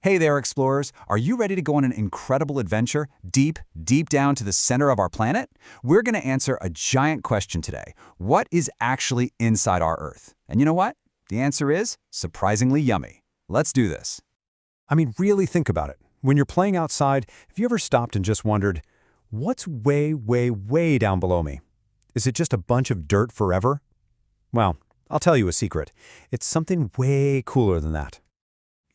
Hey there, explorers. Are you ready to go on an incredible adventure deep, deep down to the center of our planet? We're going to answer a giant question today. What is actually inside our Earth? And you know what? The answer is surprisingly yummy. Let's do this. I mean, really think about it. When you're playing outside, have you ever stopped and just wondered, what's way, way, way down below me? Is it just a bunch of dirt forever? Well, I'll tell you a secret. It's something way cooler than that.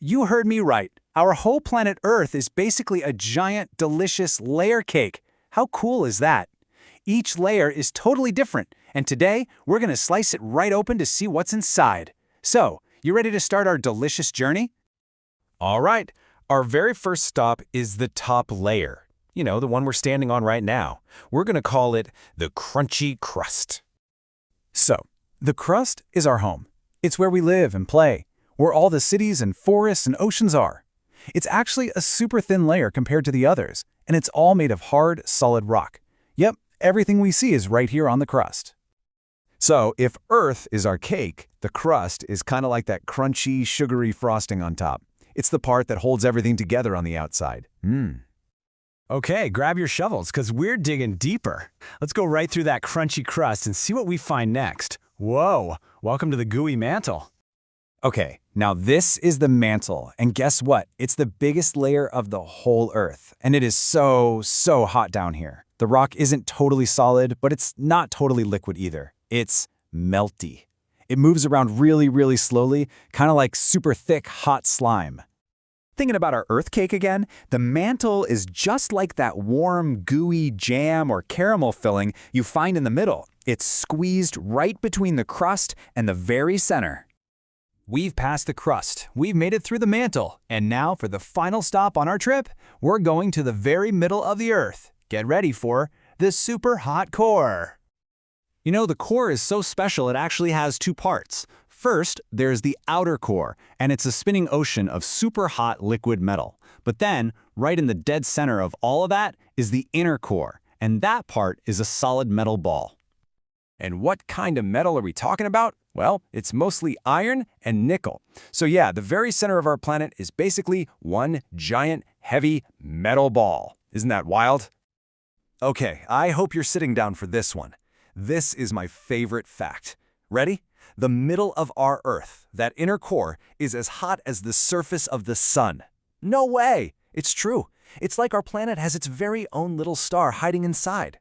You heard me right. Our whole planet Earth is basically a giant, delicious layer cake. How cool is that? Each layer is totally different, and today we're going to slice it right open to see what's inside. So, you ready to start our delicious journey? All right, our very first stop is the top layer. You know, the one we're standing on right now. We're going to call it the crunchy crust. So, the crust is our home. It's where we live and play, where all the cities and forests and oceans are. It's actually a super thin layer compared to the others, and it's all made of hard, solid rock. Yep, everything we see is right here on the crust. So, if Earth is our cake, the crust is kind of like that crunchy, sugary frosting on top. It's the part that holds everything together on the outside. Okay, grab your shovels, because we're digging deeper. Let's go right through that crunchy crust and see what we find next. Whoa, welcome to the gooey mantle. Okay, now this is the mantle, and guess what? It's the biggest layer of the whole Earth, and it is so hot down here. The rock isn't totally solid, but it's not totally liquid either. It's melty. It moves around really slowly, kind of like super thick, hot slime. Thinking about our Earth cake again, the mantle is just like that warm, gooey jam or caramel filling you find in the middle. It's squeezed right between the crust and the very center. We've passed the crust, we've made it through the mantle, and now for the final stop on our trip, we're going to the very middle of the Earth. Get ready for the super hot core. You know, the core is so special it actually has two parts. First, there's the outer core, and it's a spinning ocean of super hot liquid metal. But then, right in the dead center of all of that is the inner core, and that part is a solid metal ball. And what kind of metal are we talking about? Well, it's mostly iron and nickel. So yeah, the very center of our planet is basically one giant, heavy metal ball. Isn't that wild? Okay, I hope you're sitting down for this one. This is my favorite fact. Ready? The middle of our Earth, that inner core, is as hot as the surface of the sun. No way! It's true. It's like our planet has its very own little star hiding inside.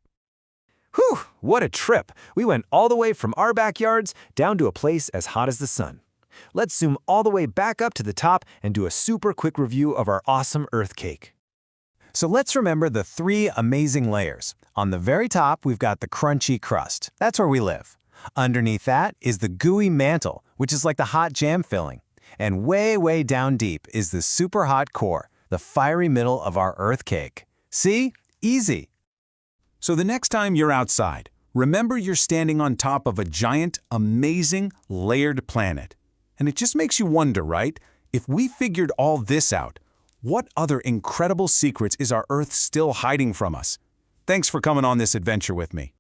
Whew, what a trip! We went all the way from our backyards down to a place as hot as the sun. Let's zoom all the way back up to the top and do a super quick review of our awesome Earth cake. So let's remember the three amazing layers. On the very top, we've got the crunchy crust. That's where we live. Underneath that is the gooey mantle, which is like the hot jam filling. And way down deep is the super hot core, the fiery middle of our Earth cake. See? Easy. So the next time you're outside, remember you're standing on top of a giant, amazing, layered planet. And it just makes you wonder, right? If we figured all this out, what other incredible secrets is our Earth still hiding from us? Thanks for coming on this adventure with me.